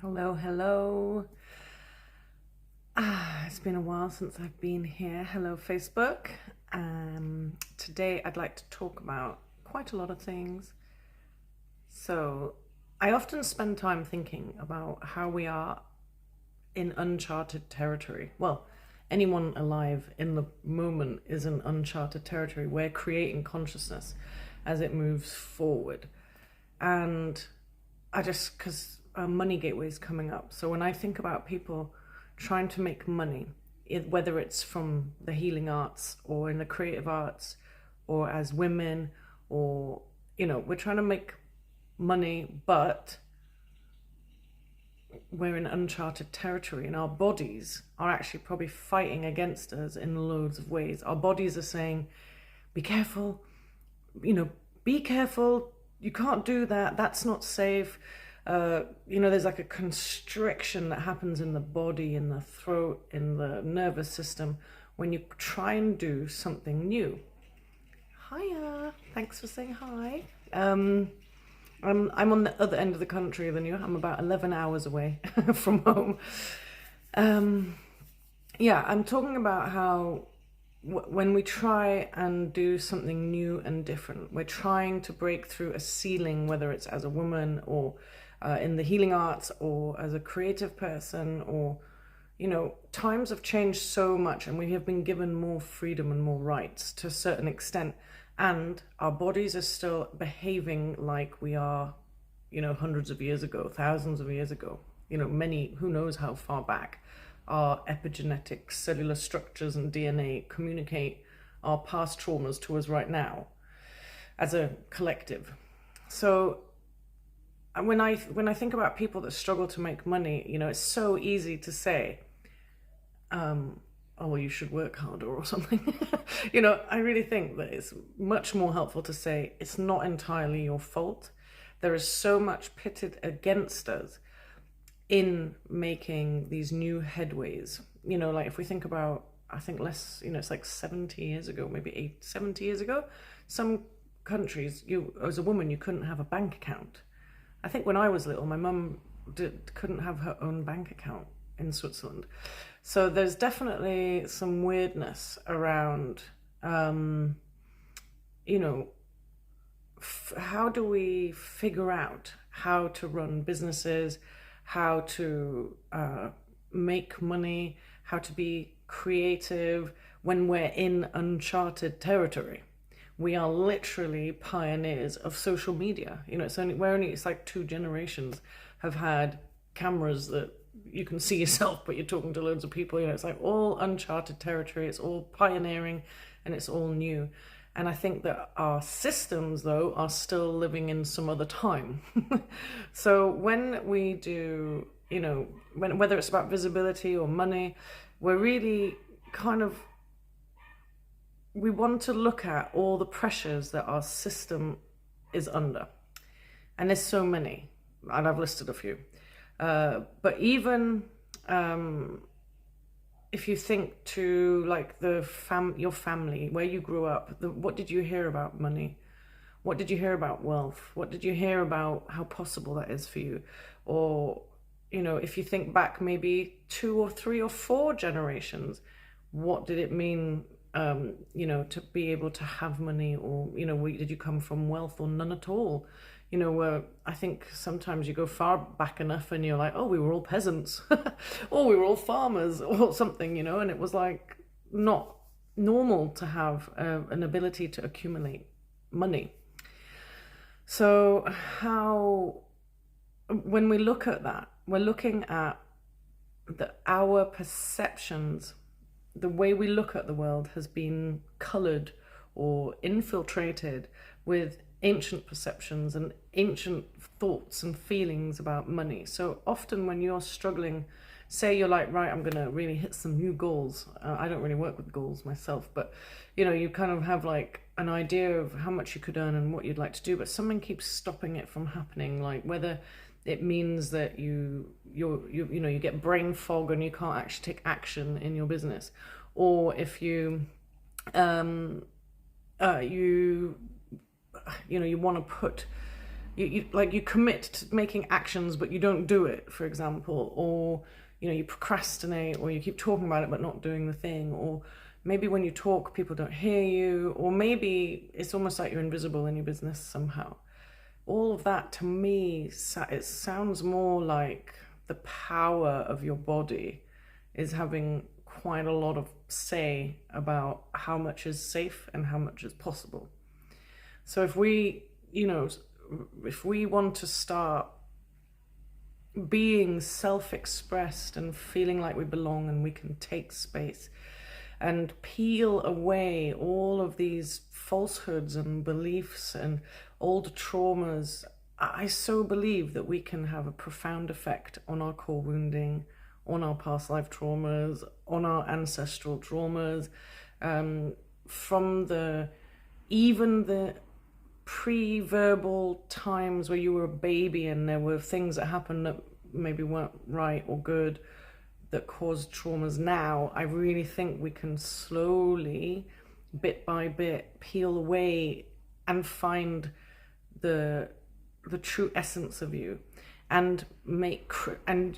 Hello, hello. It's been a while since I've been here. Hello, Facebook. Today I'd like to talk about quite a lot of things. So, I often spend time thinking about how we are in uncharted territory. Well, anyone alive in the moment is in uncharted territory. We're creating consciousness as it moves forward. And because Money Gateway is coming up. So when I think about people trying to make money, whether it's from the healing arts or in the creative arts or as women, or, we're trying to make money, but we're in uncharted territory and our bodies are actually probably fighting against us in loads of ways. Our bodies are saying, be careful, be careful, you can't do that, that's not safe. There's like a constriction that happens in the body, in the throat, in the nervous system when you try and do something new. Hiya, thanks for saying hi. I'm on the other end of the country than you. I'm about 11 hours away from home. I'm talking about how when we try and do something new and different, we're trying to break through a ceiling, whether it's as a woman or in the healing arts or as a creative person, or, times have changed so much and we have been given more freedom and more rights to a certain extent. And our bodies are still behaving like we are, hundreds of years ago, thousands of years ago, who knows how far back. Our epigenetic cellular structures and DNA communicate our past traumas to us right now as a collective. So when I think about people that struggle to make money, it's so easy to say, oh, well, you should work harder or something. I really think that it's much more helpful to say it's not entirely your fault. There is so much pitted against us in making these new headways. Like if we think about, I think it's like 70 years ago, maybe 70 years ago, some countries, as a woman, you couldn't have a bank account. I think when I was little, my mum couldn't have her own bank account in Switzerland. So there's definitely some weirdness around, how do we figure out how to run businesses, how to make money, how to be creative when we're in uncharted territory. We are literally pioneers of social media. It's like 2 generations have had cameras that you can see yourself, but you're talking to loads of people. It's like all uncharted territory. It's all pioneering and it's all new. And I think that our systems, though, are still living in some other time. So when we do, whether it's about visibility or money, we're really we want to look at all the pressures that our system is under. And there's so many, and I've listed a few. But even if you think to like your family, where you grew up, what did you hear about money? What did you hear about wealth? What did you hear about how possible that is for you? Or, if you think back maybe 2 or 3 or 4 generations, what did it mean, to be able to have money? Or, did you come from wealth or none at all? I think sometimes you go far back enough and you're like, oh, we were all peasants or we were all farmers or something, and it was like not normal to have an ability to accumulate money. So when we look at that, we're looking at our perceptions, the way we look at the world has been colored or infiltrated with ancient perceptions and ancient thoughts and feelings about money. So often when you're struggling, say you're like, right, I'm going to really hit some new goals. I don't really work with goals myself, but you kind of have like an idea of how much you could earn and what you'd like to do, but something keeps stopping it from happening. Like whether it means that you get brain fog and you can't actually take action in your business, or if you want to put you commit to making actions, but you don't do it, for example, or you procrastinate, or you keep talking about it but not doing the thing, or maybe when you talk people don't hear you, or maybe it's almost like you're invisible in your business somehow. All of that, to me, it sounds more like the power of your body is having quite a lot of say about how much is safe and how much is possible. So if we want to start being self-expressed and feeling like we belong and we can take space and peel away all of these falsehoods and beliefs and old traumas, I so believe that we can have a profound effect on our core wounding, on our past life traumas, on our ancestral traumas, from even the pre-verbal times where you were a baby and there were things that happened that maybe weren't right or good that caused traumas. Now I really think we can slowly, bit by bit, peel away and find the true essence of you, and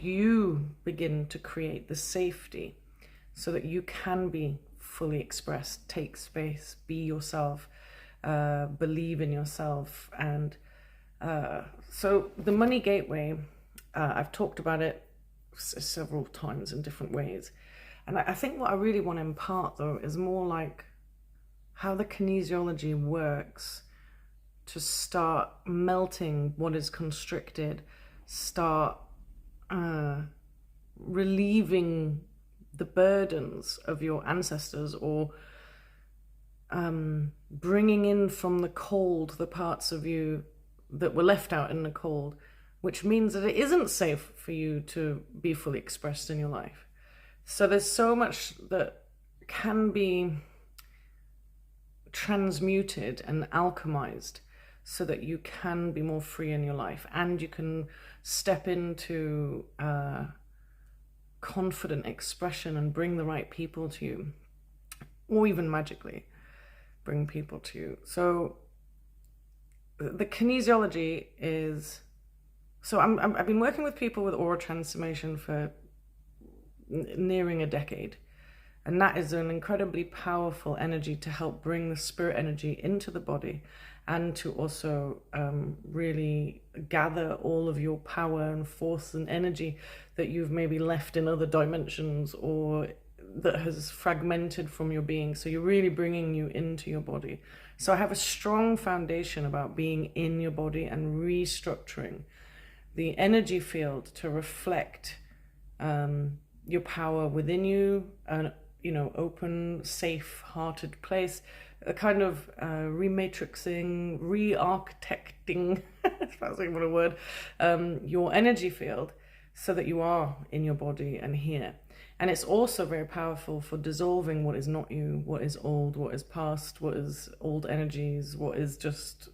you begin to create the safety so that you can be fully expressed, take space, be yourself, believe in yourself. And so the money gateway, I've talked about it several times in different ways, and I think what I really want to impart though is more like how the kinesiology works to start melting what is constricted, start relieving the burdens of your ancestors, or bringing in from the cold the parts of you that were left out in the cold, which means that it isn't safe for you to be fully expressed in your life. So there's so much that can be transmuted and alchemized so that you can be more free in your life, and you can step into confident expression and bring the right people to you, or even magically bring people to you. So the kinesiology is, so I've been working with people with aura transformation for nearing a decade, and that is an incredibly powerful energy to help bring the spirit energy into the body, and to also really gather all of your power and force and energy that you've maybe left in other dimensions or that has fragmented from your being. So you're really bringing you into your body. So I have a strong foundation about being in your body and restructuring the energy field to reflect your power within you, an open, safe-hearted place, a kind of rematrixing, re-architecting, if that's even a word, your energy field so that you are in your body and here. And it's also very powerful for dissolving what is not you, what is old, what is past, what is old energies, what is just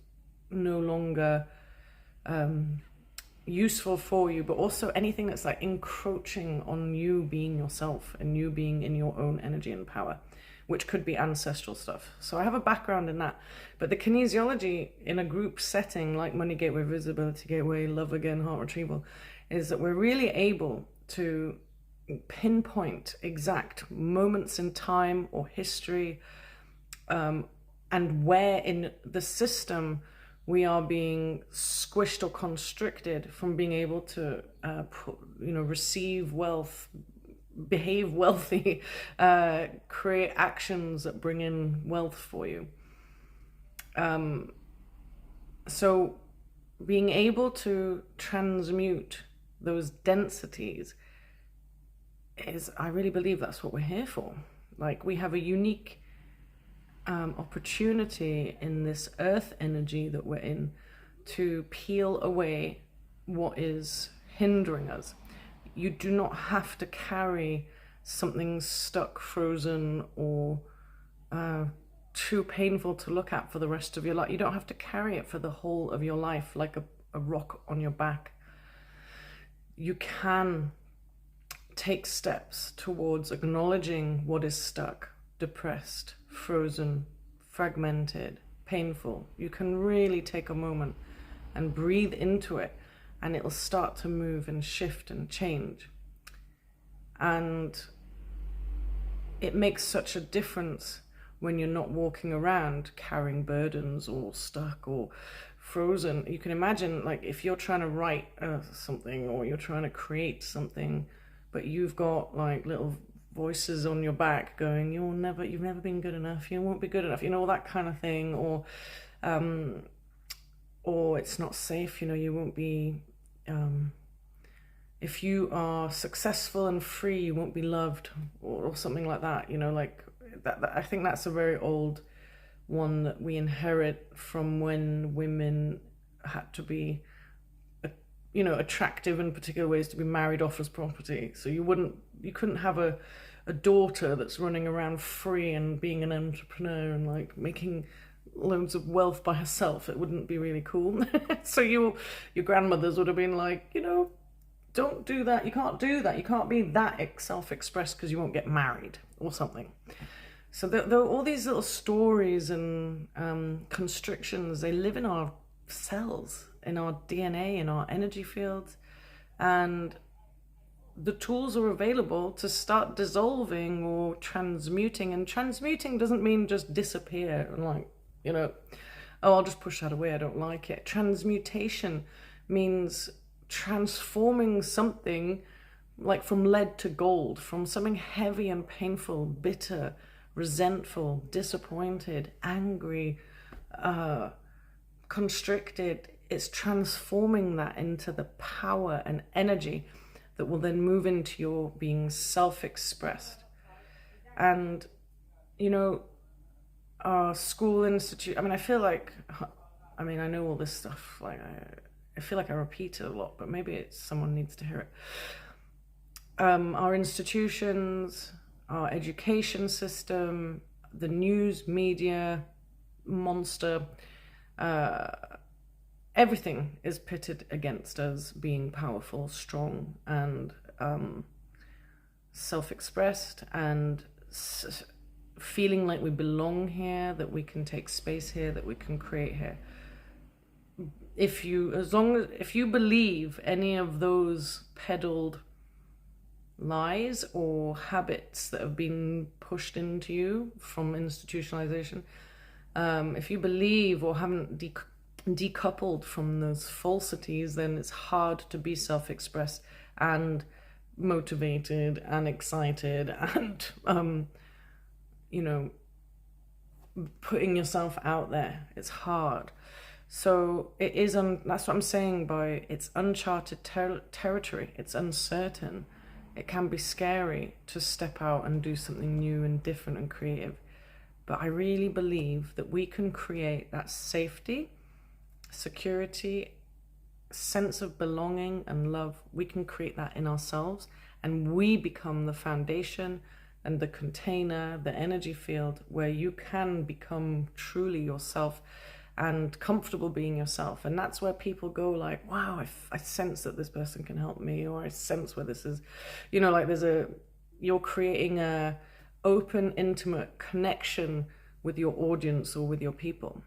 no longer useful for you, but also anything that's like encroaching on you being yourself and you being in your own energy and power, which could be ancestral stuff. So I have a background in that. But the kinesiology in a group setting like Money Gateway, Visibility Gateway, Love Again, Heart Retrieval, is that we're really able to pinpoint exact moments in time or history, and where in the system we are being squished or constricted from being able to receive wealth, behave wealthy, create actions that bring in wealth for you. So being able to transmute those densities is, I really believe that's what we're here for. Like, we have a unique opportunity in this earth energy that we're in to peel away what is hindering us. You do not have to carry something stuck, frozen, or too painful to look at for the rest of your life. You don't have to carry it for the whole of your life like a rock on your back. You can take steps towards acknowledging what is stuck, depressed, frozen, fragmented, painful. You can really take a moment and breathe into it, and it'll start to move and shift and change. And it makes such a difference when you're not walking around carrying burdens or stuck or frozen. You can imagine, like, if you're trying to write something, or you're trying to create something, but you've got like little voices on your back going, you've never been good enough, you won't be good enough, all that kind of thing, or it's not safe, you won't be, if you are successful and free, you won't be loved, or something like that, like that. I think that's a very old one that we inherit from when women had to be, attractive in particular ways to be married off as property. So you couldn't have a daughter that's running around free and being an entrepreneur and like making loads of wealth by herself. It wouldn't be really cool. So your grandmothers would have been like, don't do that. You can't do that. You can't be that self-expressed because you won't get married or something. So there are all these little stories and constrictions. They live in our cells, in our DNA, in our energy fields. And the tools are available to start dissolving or transmuting. And transmuting doesn't mean just disappear and like, I'll just push that away, I don't like it. Transmutation means transforming something like from lead to gold, from something heavy and painful, bitter, resentful, disappointed, angry, constricted. It's transforming that into the power and energy that will then move into your being self-expressed. And, our school institute, I feel like, I know all this stuff, like, I feel like I repeat it a lot, but maybe someone needs to hear it. Our institutions, our education system, the news media monster, everything is pitted against us being powerful, strong, and self-expressed, and feeling like we belong here, that we can take space here, that we can create here. If you believe any of those peddled lies or habits that have been pushed into you from institutionalization, if you believe or haven't decoupled from those falsities, then it's hard to be self-expressed and motivated and excited and putting yourself out there. It's hard. So it is, that's what I'm saying by it's uncharted territory. It's uncertain. It can be scary to step out and do something new and different and creative. But I really believe that we can create that safety, security, sense of belonging and love. We can create that in ourselves, and we become the foundation and the container, the energy field where you can become truly yourself and comfortable being yourself. And that's where people go like, wow, I sense that this person can help me, or I sense where this is, like you're creating a open, intimate connection with your audience or with your people.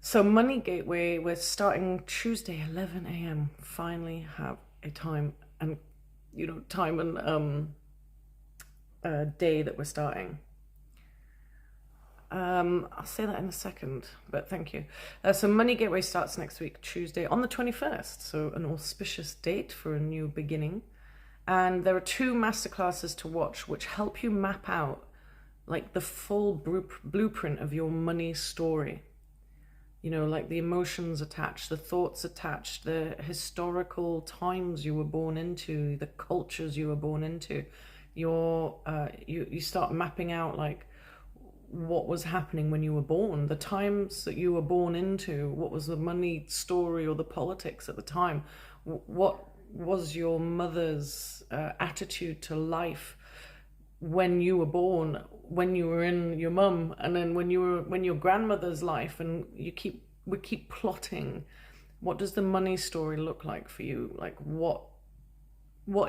So Money Gateway, we're starting Tuesday, 11 a.m. Finally have a time and, day that we're starting. I'll say that in a second, but thank you. So Money Gateway starts next week, Tuesday, on the 21st. So an auspicious date for a new beginning. And there are 2 masterclasses to watch, which help you map out like the full blueprint of your money story. Like the emotions attached, the thoughts attached, the historical times you were born into, the cultures you were born into. You start mapping out like what was happening when you were born, the times that you were born into, what was the money story or the politics at the time, what was your mother's attitude to life when you were born, when you were in your mum, and then when your grandmother's life, and we keep plotting. What does the money story look like for you? Like what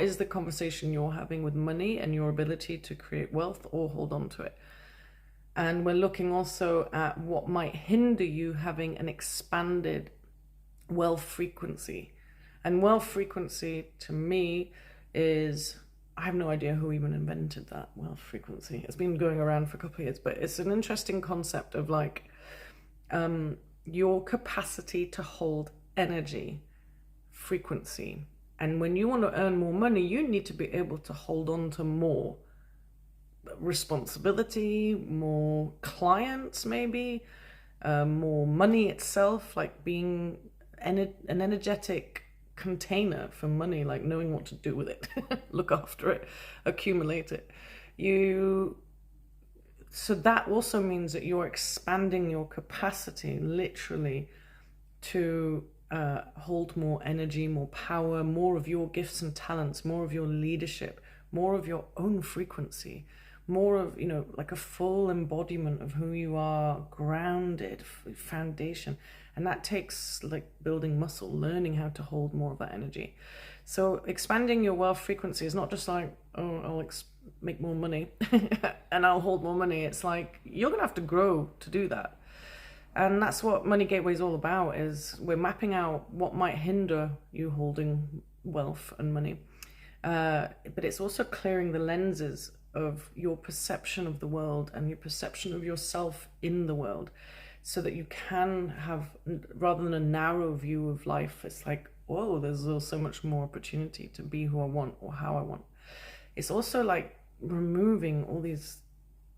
is the conversation you're having with money and your ability to create wealth or hold on to it? And we're looking also at what might hinder you having an expanded wealth frequency. And wealth frequency to me is, I have no idea who even invented that wealth frequency. It's been going around for a couple of years, but it's an interesting concept of like your capacity to hold energy, frequency. And when you want to earn more money, you need to be able to hold on to more responsibility, more clients, maybe more money itself, like being an energetic container for money, like knowing what to do with it, look after it, accumulate it. So that also means that you're expanding your capacity literally to hold more energy, more power, more of your gifts and talents, more of your leadership, more of your own frequency, more of, like a full embodiment of who you are, grounded foundation. And that takes like building muscle, learning how to hold more of that energy. So expanding your wealth frequency is not just like, oh, I'll make more money and I'll hold more money. It's like, you're gonna have to grow to do that. And that's what Money Gateway is all about, is we're mapping out what might hinder you holding wealth and money. But it's also clearing the lenses of your perception of the world and your perception of yourself in the world, so that you can have, rather than a narrow view of life, it's like, whoa, there's so much more opportunity to be who I want or how I want. It's also like removing all these,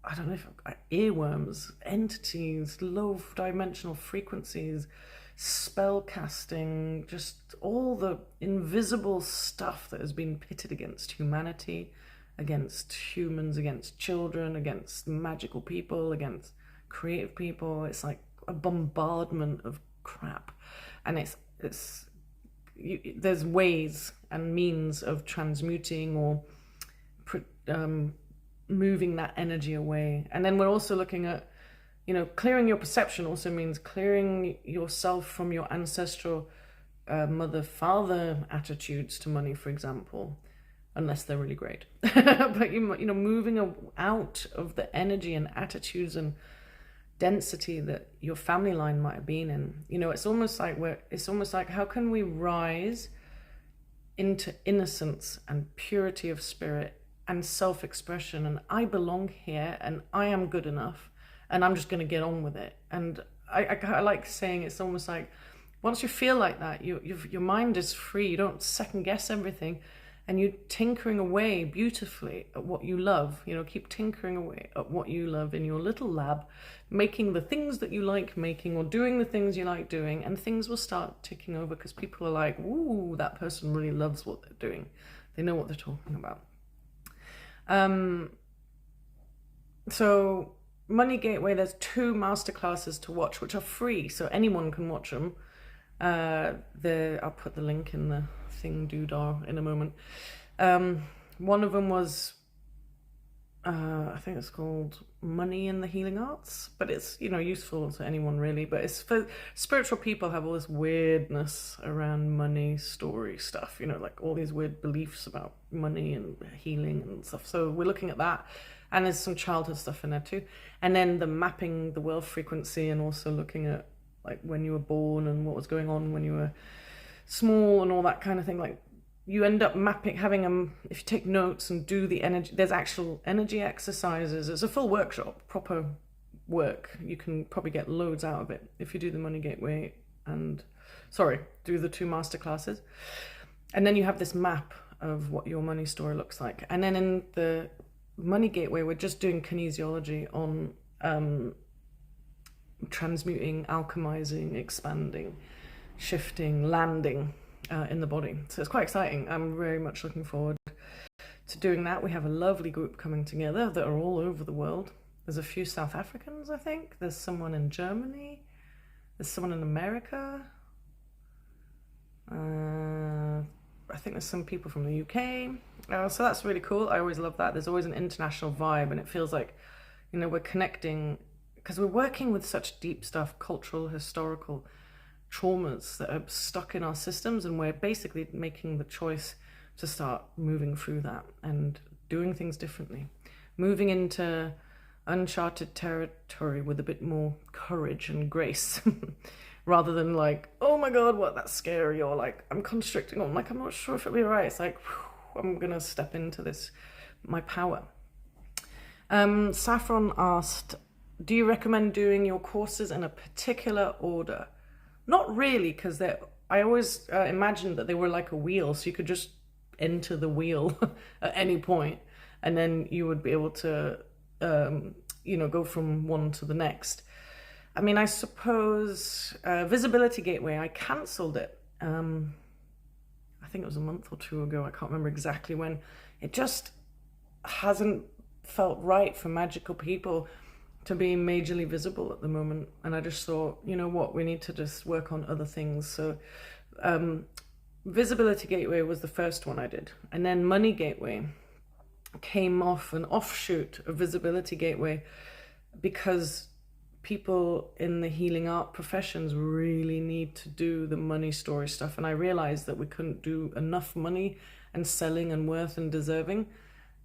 I don't know if earworms, entities, low dimensional frequencies, spell casting, just all the invisible stuff that has been pitted against humanity, against humans, against children, against magical people, against creative people. It's like a bombardment of crap. And there's ways and means of transmuting or moving that energy away. And then we're also looking at, clearing your perception also means clearing yourself from your ancestral mother, father attitudes to money, for example, unless they're really great. But moving out of the energy and attitudes and density that your family line might have been in. It's almost like how can we rise into innocence and purity of spirit and self-expression, and I belong here and I am good enough and I'm just going to get on with it. And I like saying it's almost like once you feel like that, your mind is free. You don't second guess everything, and you're tinkering away beautifully at what you love. Keep tinkering away at what you love in your little lab, making the things that you like making or doing the things you like doing, and things will start ticking over because people are like, ooh, that person really loves what they're doing. They know what they're talking about. So Money Gateway, there's 2 masterclasses to watch, which are free, so anyone can watch them. I'll put the link in the thing doodah in a moment. One of them was, I think it's called Money in the Healing Arts, but it's, useful to anyone really, but it's for spiritual people have all this weirdness around money story stuff, like all these weird beliefs about money and healing and stuff. So we're looking at that, and there's some childhood stuff in there too. And then the mapping the wealth frequency, and also looking at like when you were born and what was going on when you were small and all that kind of thing. Like you end up mapping, if you take notes and do the energy, there's actual energy exercises. It's a full workshop, proper work. You can probably get loads out of it if you do the Money Gateway do the 2 masterclasses. And then you have this map of what your money story looks like. And then in the Money Gateway, we're just doing kinesiology on transmuting, alchemizing, expanding, shifting, landing in the body. So it's quite exciting. I'm very much looking forward to doing that. We have a lovely group coming together that are all over the world. There's a few South Africans, I think. There's someone in Germany. There's someone in America. I think there's some people from the UK. So that's really cool. I always love that. There's always an international vibe, and it feels like, we're connecting because we're working with such deep stuff, cultural, historical traumas that are stuck in our systems, and we're basically making the choice to start moving through that and doing things differently, moving into uncharted territory with a bit more courage and grace. Rather than like, oh my God, what, that's scary, or like, I'm constricting, or I'm like, I'm not sure if it'll be right. It's like, whew, I'm gonna step into this, my power. Saffron asked, do you recommend doing your courses in a particular order? Not really, because I always imagined that they were like a wheel, so you could just enter the wheel at any point, and then you would be able to, go from one to the next. I mean, I suppose Visibility Gateway, I cancelled it. I think it was a month or two ago. I can't remember exactly when. It just hasn't felt right for magical people to be majorly visible at the moment. And I just thought, you know what, we need to just work on other things. So Visibility Gateway was the first one I did. And then Money Gateway came off an offshoot of Visibility Gateway because people in the healing art professions really need to do the money story stuff. And I realized that we couldn't do enough money and selling and worth and deserving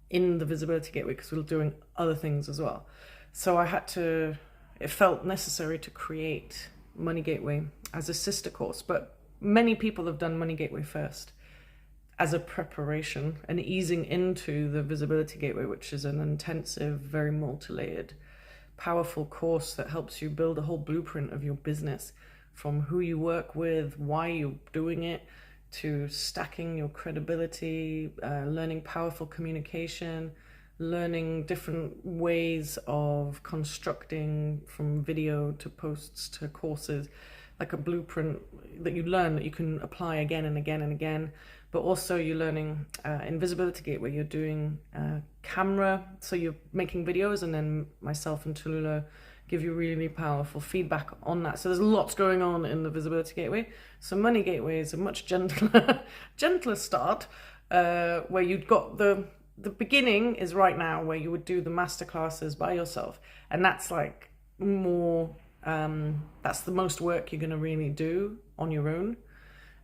in the Visibility Gateway because we were doing other things as well. So it felt necessary to create Money Gateway as a sister course. But many people have done Money Gateway first as a preparation and easing into the Visibility Gateway, which is an intensive, very multi-layered, powerful course that helps you build a whole blueprint of your business, from who you work with, why you're doing it, to stacking your credibility, learning powerful communication, learning different ways of constructing, from video to posts to courses, like a blueprint that you learn that you can apply again and again and again. But also you're learning in Visibility Gateway, you're doing camera, so you're making videos, and then myself and Tallulah give you really, really powerful feedback on that. So there's lots going on in the Visibility Gateway. So Money Gateway is a much gentler start, where you've got the beginning is right now, where you would do the masterclasses by yourself, and that's like more that's the most work you're going to really do on your own.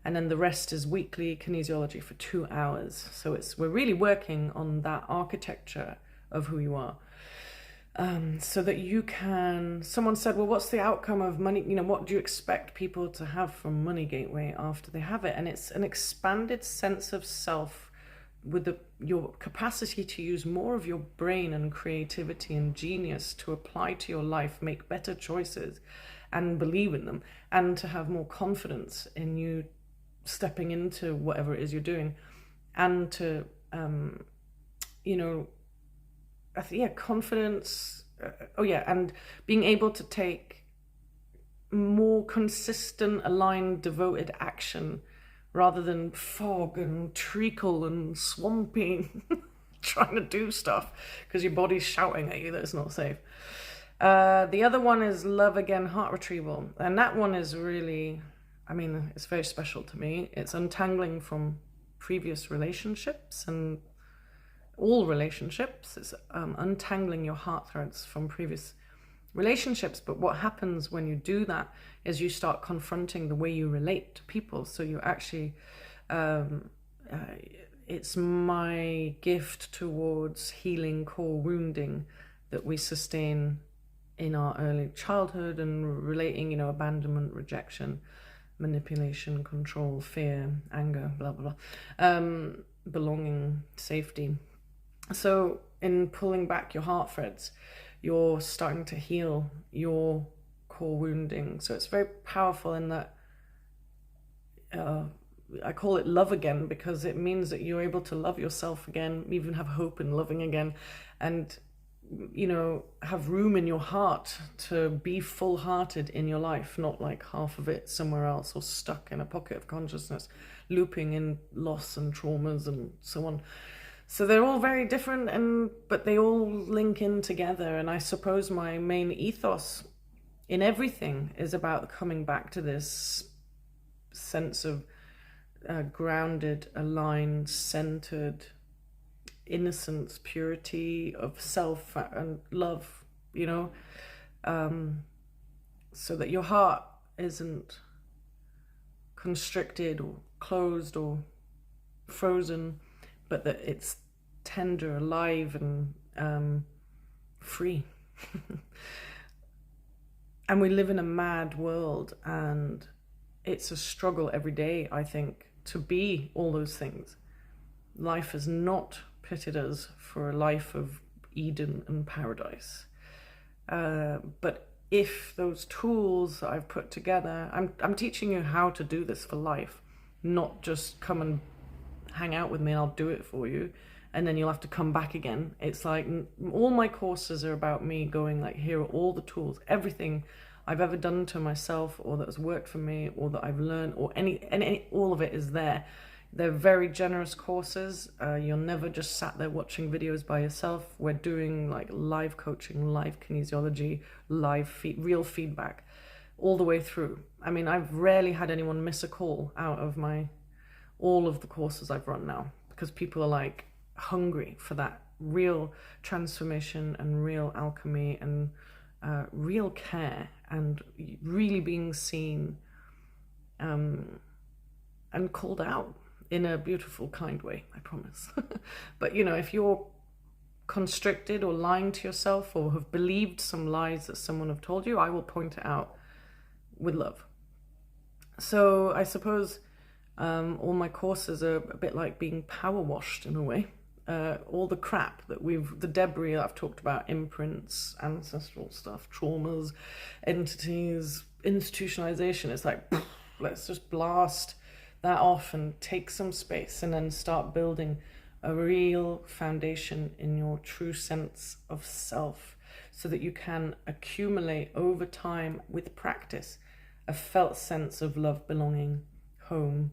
And then the rest is weekly kinesiology for 2 hours. So we're really working on that architecture of who you are. So that you can, someone said, well, what's the outcome of money? What do you expect people to have from Money Gateway after they have it? And it's an expanded sense of self with your capacity to use more of your brain and creativity and genius to apply to your life, make better choices and believe in them, and to have more confidence in you stepping into whatever it is you're doing, and to confidence, and being able to take more consistent, aligned, devoted action rather than fog and treacle and swamping trying to do stuff because your body's shouting at you that it's not safe. The other one is Love Again Heart Retrieval, and that one is really, it's very special to me. It's untangling from previous relationships and all relationships. It's untangling your heart threads from previous relationships. But what happens when you do that is you start confronting the way you relate to people. So you actually, it's my gift towards healing core wounding that we sustain in our early childhood and relating, abandonment, rejection, manipulation, control, fear, anger, blah, blah, blah, belonging, safety. So in pulling back your heart threads, you're starting to heal your core wounding. So it's very powerful in that I call it love again, because it means that you're able to love yourself again, even have hope in loving again, and have room in your heart to be full-hearted in your life, not like half of it somewhere else or stuck in a pocket of consciousness, looping in loss and traumas and so on. So they're all very different, but they all link in together. And I suppose my main ethos in everything is about coming back to this sense of grounded, aligned, centered innocence, purity of self and love, so that your heart isn't constricted or closed or frozen, but that it's tender, alive, and free. And we live in a mad world, and it's a struggle every day, I think, to be all those things. Life has not pitted us for a life of Eden and paradise. But if those tools that I've put together, I'm teaching you how to do this for life, not just come and hang out with me and I'll do it for you, and then you'll have to come back again. It's like all my courses are about me going like, here are all the tools, everything I've ever done to myself or that has worked for me or that I've learned, or any all of it is there. They're very generous courses. You're never just sat there watching videos by yourself. We're doing like live coaching, live kinesiology, real feedback all the way through. I mean, I've rarely had anyone miss a call out of all of the courses I've run now, because people are like hungry for that real transformation and real alchemy and real care and really being seen and called out in a beautiful, kind way, I promise. But, you know, if you're constricted or lying to yourself or have believed some lies that someone have told you, I will point it out with love. So I suppose all my courses are a bit like being power washed in a way. All the crap that the debris that I've talked about, imprints, ancestral stuff, traumas, entities, institutionalization, it's like, let's just blast that off and take some space and then start building a real foundation in your true sense of self, so that you can accumulate over time with practice a felt sense of love, belonging, home,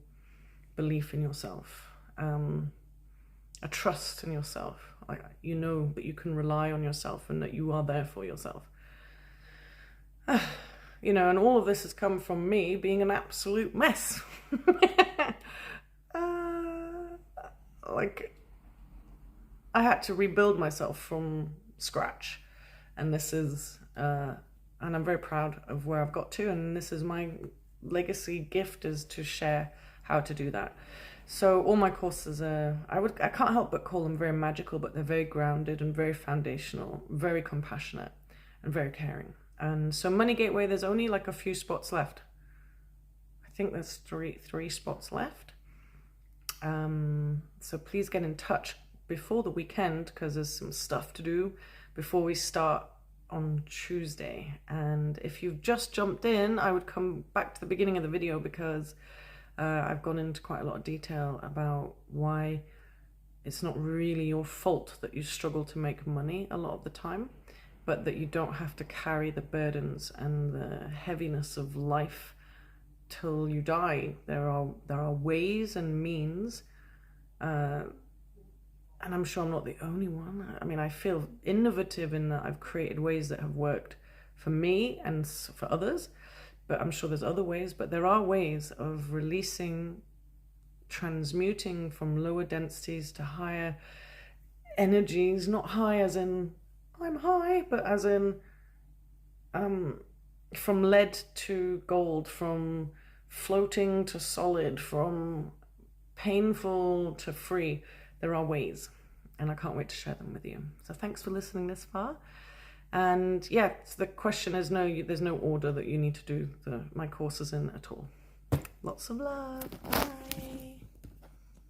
belief in yourself, a trust in yourself. Like, you know that you can rely on yourself and that you are there for yourself. You know, and all of this has come from me being an absolute mess. Like, I had to rebuild myself from scratch. And this is, and I'm very proud of where I've got to. And this is my legacy gift, is to share how to do that. So all my courses are, I can't help but call them very magical, but they're very grounded and very foundational, very compassionate and very caring. And so Money Gateway, there's only like a few spots left. I think there's three spots left. So please get in touch before the weekend, because there's some stuff to do before we start on Tuesday. And if you've just jumped in, I would come back to the beginning of the video, because I've gone into quite a lot of detail about why it's not really your fault that you struggle to make money a lot of the time, but that you don't have to carry the burdens and the heaviness of life till you die. There are ways and means, and I'm sure I'm not the only one. I mean, I feel innovative in that I've created ways that have worked for me and for others, but I'm sure there's other ways. But there are ways of releasing, transmuting from lower densities to higher energies, not high as in I'm high, but as in from lead to gold, from floating to solid, from painful to free. There are ways, and I can't wait to share them with you. So thanks for listening this far. And yeah, so the question is, there's no order that you need to do my courses in at all. Lots of love. Bye.